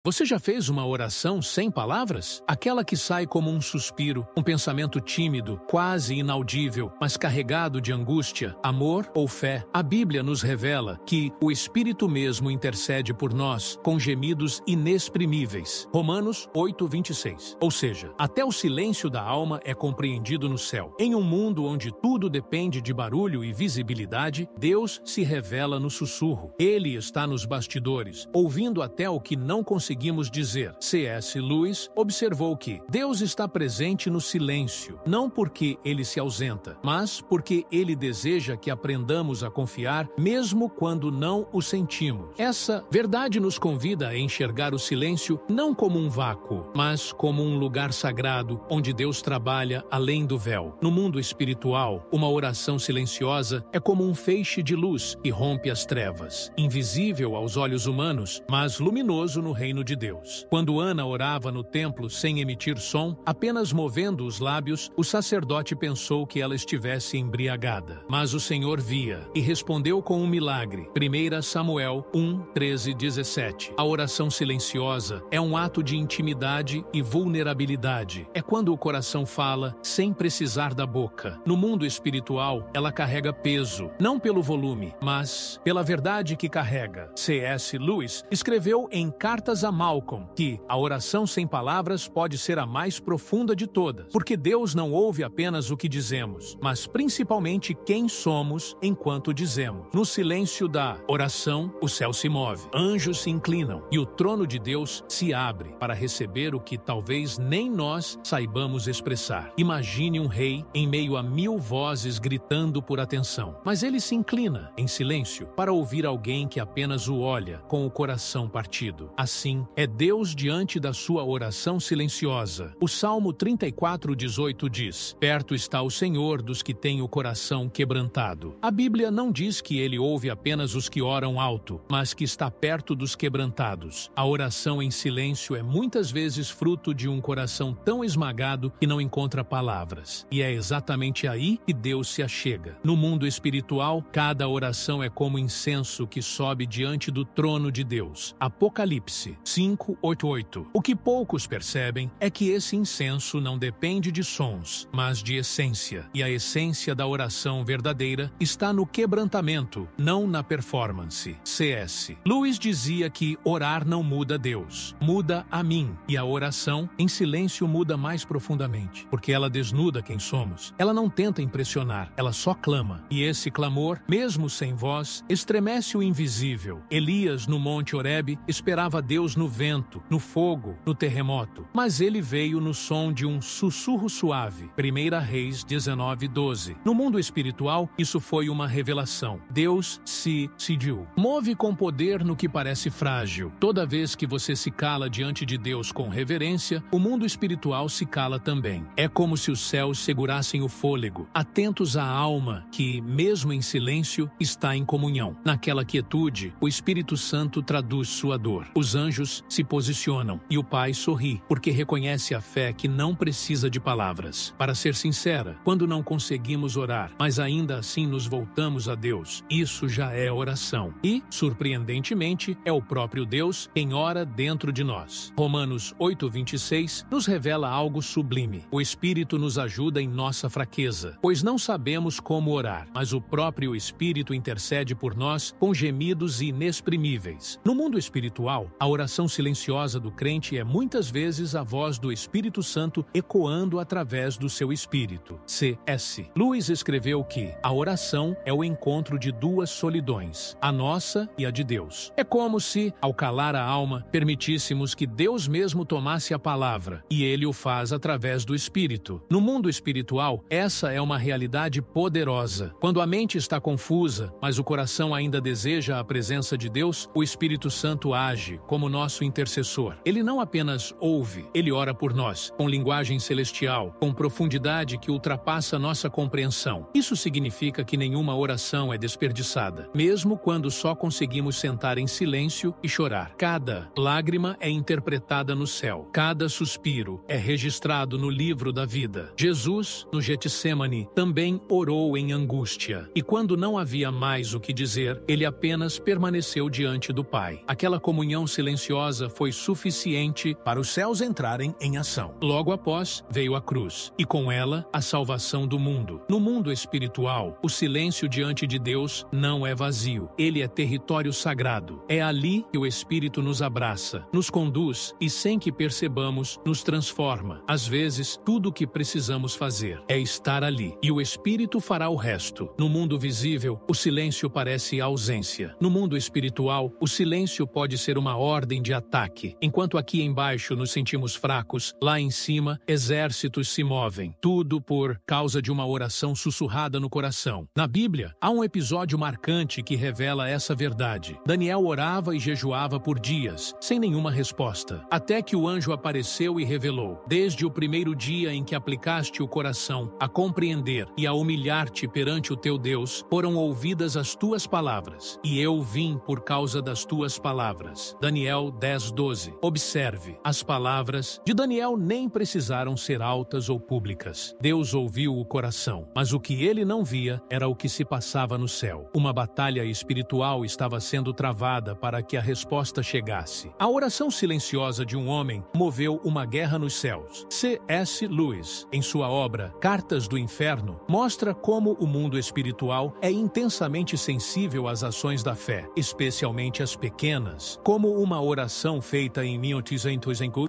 Você já fez uma oração sem palavras? Aquela que sai como um suspiro, um pensamento tímido, quase inaudível, mas carregado de angústia, amor ou fé. A Bíblia nos revela que o Espírito mesmo intercede por nós com gemidos inexprimíveis. Romanos 8:26. Ou seja, até o silêncio da alma é compreendido no céu. Em um mundo onde tudo depende de barulho e visibilidade, Deus se revela no sussurro. Ele está nos bastidores, ouvindo até o que não conseguimos dizer. C.S. Lewis observou que Deus está presente no silêncio, não porque ele se ausenta, mas porque ele deseja que aprendamos a confiar mesmo quando não o sentimos. Essa verdade nos convida a enxergar o silêncio não como um vácuo, mas como um lugar sagrado onde Deus trabalha além do véu. No mundo espiritual, uma oração silenciosa é como um feixe de luz que rompe as trevas, invisível aos olhos humanos, mas luminoso no reino de Deus. Quando Ana orava no templo sem emitir som, apenas movendo os lábios, o sacerdote pensou que ela estivesse embriagada. Mas o Senhor via e respondeu com um milagre. 1 Samuel 1:13-17. A oração silenciosa é um ato de intimidade e vulnerabilidade. É quando o coração fala sem precisar da boca. No mundo espiritual, ela carrega peso, não pelo volume, mas pela verdade que carrega. C.S. Lewis escreveu em Cartas a Malcolm que a oração sem palavras pode ser a mais profunda de todas, porque Deus não ouve apenas o que dizemos, mas principalmente quem somos enquanto dizemos. No silêncio da oração, o céu se move, anjos se inclinam e o trono de Deus se abre para receber o que talvez nem nós saibamos expressar. Imagine um rei em meio a 1000 vozes gritando por atenção, mas ele se inclina em silêncio para ouvir alguém que apenas o olha com o coração partido. Assim, é Deus diante da sua oração silenciosa. O Salmo 34:18 diz: "Perto está o Senhor dos que têm o coração quebrantado." A Bíblia não diz que ele ouve apenas os que oram alto, mas que está perto dos quebrantados. A oração em silêncio é muitas vezes fruto de um coração tão esmagado que não encontra palavras. E é exatamente aí que Deus se achega. No mundo espiritual, cada oração é como incenso que sobe diante do trono de Deus. Apocalipse 5:8. O que poucos percebem é que esse incenso não depende de sons, mas de essência. E a essência da oração verdadeira está no quebrantamento, não na performance. C.S. Lewis dizia que orar não muda Deus, muda a mim. E a oração em silêncio muda mais profundamente, porque ela desnuda quem somos. Ela não tenta impressionar, ela só clama. E esse clamor, mesmo sem voz, estremece o invisível. Elias, no Monte Horebe, esperava Deus no vento, no fogo, no terremoto. Mas ele veio no som de um sussurro suave. 1 Reis 19:12. No mundo espiritual, isso foi uma revelação. Deus se decidiu. Move com poder no que parece frágil. Toda vez que você se cala diante de Deus com reverência, o mundo espiritual se cala também. É como se os céus segurassem o fôlego, atentos à alma que, mesmo em silêncio, está em comunhão. Naquela quietude, o Espírito Santo traduz sua dor. Os anjos se posicionam e o Pai sorri, porque reconhece a fé que não precisa de palavras. Para ser sincera, quando não conseguimos orar, mas ainda assim nos voltamos a Deus, isso já é oração. E, surpreendentemente, é o próprio Deus quem ora dentro de nós. Romanos 8:26 nos revela algo sublime. O Espírito nos ajuda em nossa fraqueza, pois não sabemos como orar, mas o próprio Espírito intercede por nós com gemidos inexprimíveis. No mundo espiritual, a oração silenciosa do crente é muitas vezes a voz do Espírito Santo ecoando através do seu espírito. C.S. Lewis escreveu que a oração é o encontro de duas solidões, a nossa e a de Deus. É como se, ao calar a alma, permitíssemos que Deus mesmo tomasse a palavra, e ele o faz através do Espírito. No mundo espiritual, essa é uma realidade poderosa. Quando a mente está confusa, mas o coração ainda deseja a presença de Deus, o Espírito Santo age como nosso intercessor. Ele não apenas ouve, ele ora por nós, com linguagem celestial, com profundidade que ultrapassa nossa compreensão. Isso significa que nenhuma oração é desperdiçada, mesmo quando só conseguimos sentar em silêncio e chorar. Cada lágrima é interpretada no céu, cada suspiro é registrado no livro da vida. Jesus, no Getsemane, também orou em angústia, e quando não havia mais o que dizer, ele apenas permaneceu diante do Pai. Aquela comunhão silenciosa silenciosa foi suficiente para os céus entrarem em ação. Logo após, veio a cruz, e com ela, a salvação do mundo. No mundo espiritual, o silêncio diante de Deus não é vazio. Ele é território sagrado. É ali que o Espírito nos abraça, nos conduz e, sem que percebamos, nos transforma. Às vezes, tudo o que precisamos fazer é estar ali, e o Espírito fará o resto. No mundo visível, o silêncio parece ausência. No mundo espiritual, o silêncio pode ser uma ordem de ataque. Enquanto aqui embaixo nos sentimos fracos, lá em cima, exércitos se movem. Tudo por causa de uma oração sussurrada no coração. Na Bíblia, há um episódio marcante que revela essa verdade. Daniel orava e jejuava por dias, sem nenhuma resposta, até que o anjo apareceu e revelou: desde o primeiro dia em que aplicaste o coração a compreender e a humilhar-te perante o teu Deus, foram ouvidas as tuas palavras, e eu vim por causa das tuas palavras. Daniel 10:12. Observe, as palavras de Daniel nem precisaram ser altas ou públicas. Deus ouviu o coração, mas o que ele não via era o que se passava no céu. Uma batalha espiritual estava sendo travada para que a resposta chegasse. A oração silenciosa de um homem moveu uma guerra nos céus. C.S. Lewis, em sua obra Cartas do Inferno, mostra como o mundo espiritual é intensamente sensível às ações da fé, especialmente as pequenas, como uma oração feita em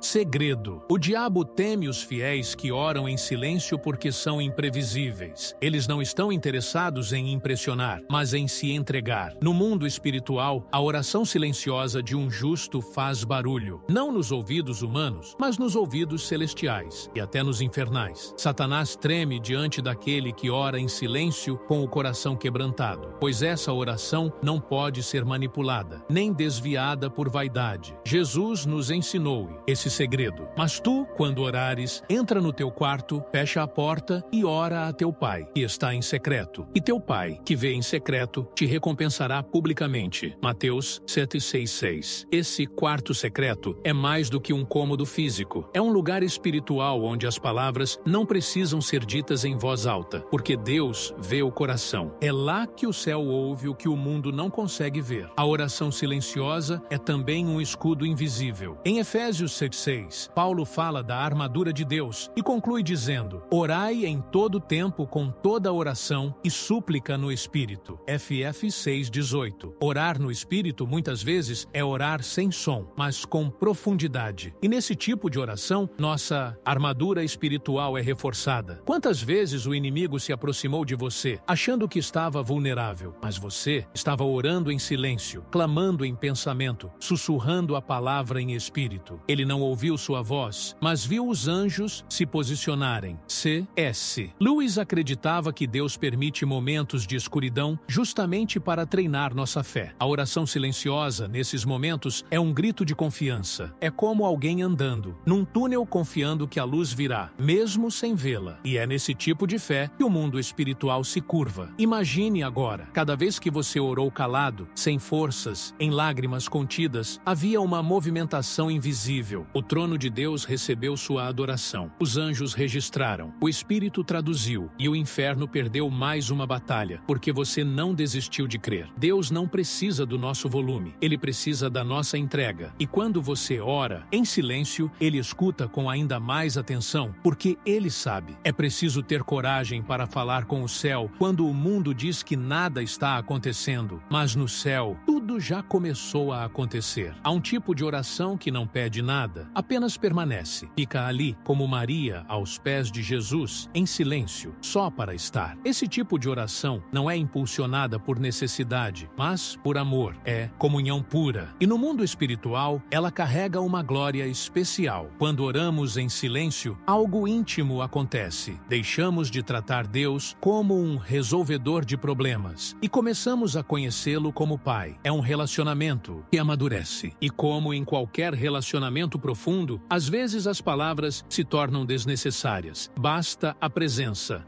segredo. O diabo teme os fiéis que oram em silêncio porque são imprevisíveis. Eles não estão interessados em impressionar, mas em se entregar. No mundo espiritual, a oração silenciosa de um justo faz barulho, não nos ouvidos humanos, mas nos ouvidos celestiais e até nos infernais. Satanás treme diante daquele que ora em silêncio com o coração quebrantado, pois essa oração não pode ser manipulada, nem desviada por vaidade. Jesus nos ensinou esse segredo. Mas tu, quando orares, entra no teu quarto, fecha a porta e ora a teu pai, que está em secreto. E teu pai, que vê em secreto, te recompensará publicamente. Mateus 7:6. Esse quarto secreto é mais do que um cômodo físico. É um lugar espiritual onde as palavras não precisam ser ditas em voz alta, porque Deus vê o coração. É lá que o céu ouve o que o mundo não consegue ver. A oração silenciosa é também um escudo invisível. Em Efésios 7:6, Paulo fala da armadura de Deus e conclui dizendo: orai em todo tempo com toda oração e súplica no Espírito. FF 6:18. Orar no Espírito muitas vezes é orar sem som, mas com profundidade. E nesse tipo de oração, nossa armadura espiritual é reforçada. Quantas vezes o inimigo se aproximou de você, achando que estava vulnerável, mas você estava orando em silêncio, clamando em pensamento, sussurrando a palavra em espírito. Ele não ouviu sua voz, mas viu os anjos se posicionarem. C.S. Lewis acreditava que Deus permite momentos de escuridão justamente para treinar nossa fé. A oração silenciosa, nesses momentos, é um grito de confiança. É como alguém andando num túnel confiando que a luz virá, mesmo sem vê-la. E é nesse tipo de fé que o mundo espiritual se curva. Imagine agora, cada vez que você orou calado, sem forças, em lágrimas contidas, havia uma movimentação invisível. O trono de Deus recebeu sua adoração. Os anjos registraram, o Espírito traduziu, e o inferno perdeu mais uma batalha, porque você não desistiu de crer. Deus não precisa do nosso volume, Ele precisa da nossa entrega. E quando você ora, em silêncio, Ele escuta com ainda mais atenção, porque Ele sabe. É preciso ter coragem para falar com o céu quando o mundo diz que nada está acontecendo, mas no céu, tudo já começou a acontecer. Há um tipo de oração que não pede nada, apenas permanece. Fica ali, como Maria, aos pés de Jesus, em silêncio, só para estar. Esse tipo de oração não é impulsionada por necessidade, mas por amor. É comunhão pura. E no mundo espiritual, ela carrega uma glória especial. Quando oramos em silêncio, algo íntimo acontece. Deixamos de tratar Deus como um resolvedor de problemas e começamos a conhecê-lo como Pai. É um relacionamento que amadurece. E como em qualquer relacionamento profundo, às vezes as palavras se tornam desnecessárias. Basta a presença.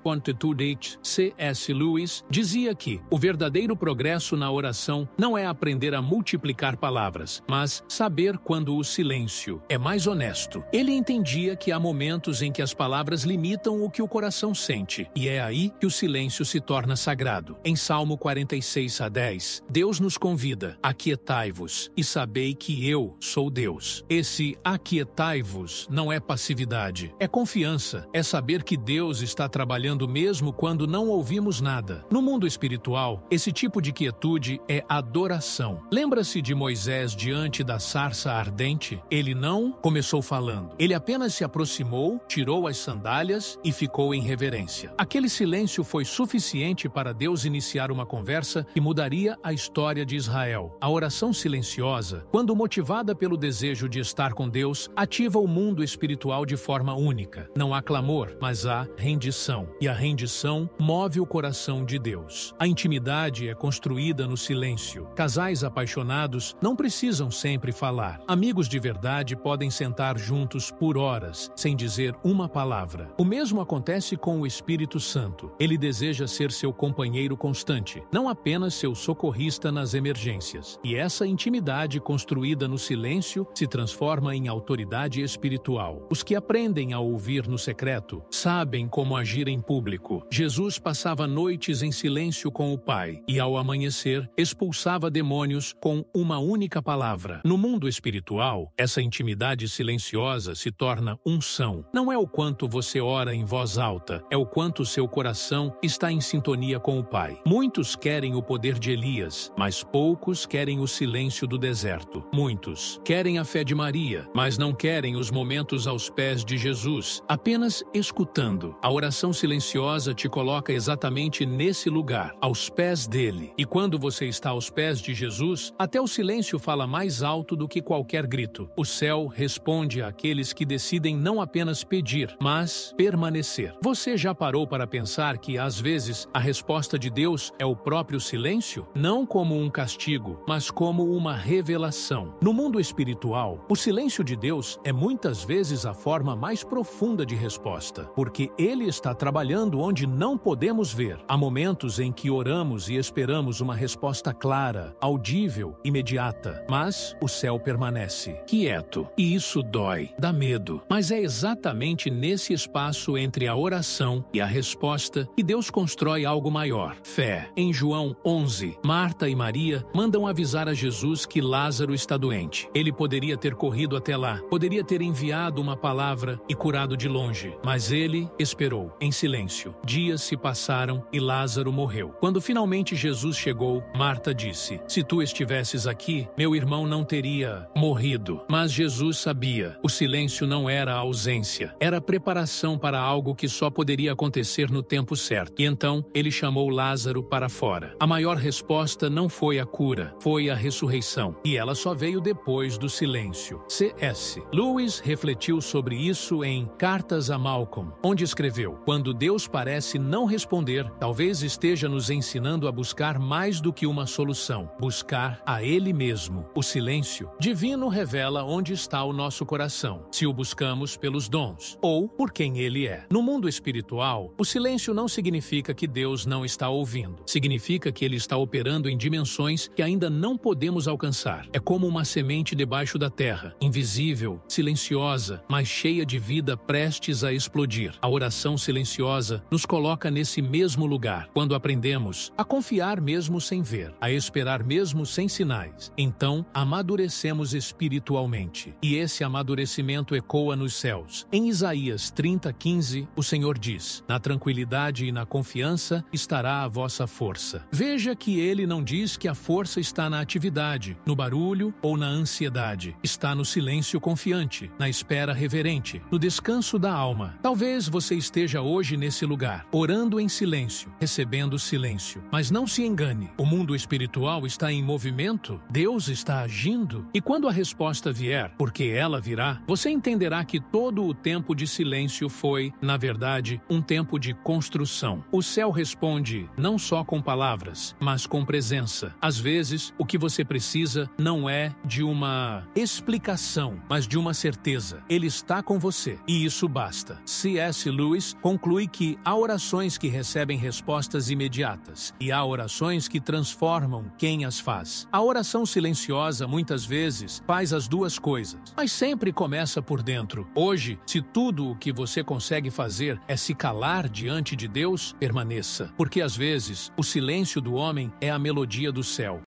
C.S. Lewis dizia que o verdadeiro progresso na oração não é aprender a multiplicar palavras, mas saber quando o silêncio é mais honesto. Ele entendia que há momentos em que as palavras limitam o que o coração sente, e é aí que o silêncio se torna sagrado. Em Salmo 46:10, Deus nos convida: aquietai-vos e sabei que eu sou Deus. Esse aquietai-vos não é passividade, é confiança, é saber que Deus está trabalhando mesmo quando não ouvimos nada. No mundo espiritual, esse tipo de quietude é adoração. Lembra-se de Moisés diante da sarça ardente? Ele não começou falando. Ele apenas se aproximou, tirou as sandálias e ficou em reverência. Aquele silêncio foi suficiente para Deus iniciar uma conversa que mudaria a história de Israel. A oração silenciosa, quando motivada pelo desejo de estar com Deus, ativa o mundo espiritual de forma única. Não há clamor, mas há rendição. E a rendição move o coração de Deus. A intimidade é construída no silêncio. Casais apaixonados não precisam sempre falar. Amigos de verdade podem sentar juntos por horas, sem dizer uma palavra. O mesmo acontece com o Espírito Santo. Ele deseja ser seu companheiro constante, não apenas seu socorrista nas emergências. E essa intimidade construída no silêncio se transforma em autoridade espiritual. Os que aprendem a ouvir no secreto sabem como agir em público. Jesus passava noites em silêncio com o Pai e, ao amanhecer, expulsava demônios com uma única palavra. No mundo espiritual, essa intimidade silenciosa se torna unção. Não é o quanto você ora em voz alta, é o quanto seu coração está em sintonia com o Pai. Muitos querem o poder de Elias, mas poucos querem o silêncio do deserto. Muitos querem a fé de Maria, mas não querem os momentos aos pés de Jesus, apenas escutando. A oração silenciosa te coloca exatamente nesse lugar, aos pés dele. E quando você está aos pés de Jesus, até o silêncio fala mais alto do que qualquer grito. O céu responde àqueles que decidem não apenas pedir, mas permanecer. Você já parou para pensar que, às vezes, a resposta de Deus é o próprio silêncio? Não como um castigo, mas como uma revelação. No mundo espiritual, o silêncio de Deus é muitas vezes a forma mais profunda de resposta, porque Ele está trabalhando onde não podemos ver. Há momentos em que oramos e esperamos uma resposta clara, audível, imediata, mas o céu permanece quieto. E isso dói, dá medo. Mas é exatamente nesse espaço entre a oração e a resposta que Deus constrói algo maior: fé. Em João 11, Marta e Maria mandam avisar a Jesus que Lázaro está doente. Ele poderia ter corrido até lá, poderia ter enviado uma palavra e curado de longe, mas ele esperou, em silêncio. Dias se passaram e Lázaro morreu. Quando finalmente Jesus chegou, Marta disse: se tu estivesses aqui, meu irmão não teria morrido. Mas Jesus sabia, o silêncio não era a ausência, era a preparação para algo que só poderia acontecer no tempo certo. E então, ele chamou Lázaro para fora. A maior resposta não foi a cura, foi a ressurreição. E ela só veio depois do silêncio. C.S. Lewis refletiu sobre isso em Cartas a Malcolm, onde escreveu: quando Deus parece não responder, talvez esteja nos ensinando a buscar mais do que uma solução, buscar a Ele mesmo. O silêncio divino revela onde está o nosso coração, se o buscamos pelos dons ou por quem Ele é. No mundo espiritual, o silêncio não significa que Deus não está ouvindo. Significa que Ele está operando em dimensões que ainda não podemos alcançar. É como uma semente debaixo da terra, invisível, silenciosa, mas cheia de vida prestes a explodir. A oração silenciosa nos coloca nesse mesmo lugar. Quando aprendemos a confiar mesmo sem ver, a esperar mesmo sem sinais, então amadurecemos espiritualmente. E esse amadurecimento ecoa nos céus. Em Isaías 30:15, o Senhor diz: na tranquilidade e na confiança estará a vossa força. Veja que ele não diz que a força está na atividade, no barulho ou na ansiedade. Está no silêncio confiante, na espera reverente, no descanso da alma. Talvez você esteja hoje nesse lugar, orando em silêncio, recebendo silêncio. Mas não se engane, o mundo espiritual está em movimento, Deus está agindo. E quando a resposta vier, porque ela virá, você entenderá que todo o tempo de silêncio foi, na verdade, um tempo de construção. O céu responde não só com palavras, mas com presença. Às vezes, o que você precisa não é de uma explicação, mas de uma certeza. Ele está com você, e isso basta. C.S. Lewis conclui que há orações que recebem respostas imediatas, e há orações que transformam quem as faz. A oração silenciosa, muitas vezes, faz as duas coisas, mas sempre começa por dentro. Hoje, se tudo o que você consegue fazer é se calar diante de Deus, permaneça. Porque às vezes, o silêncio do homem é a melodia do céu.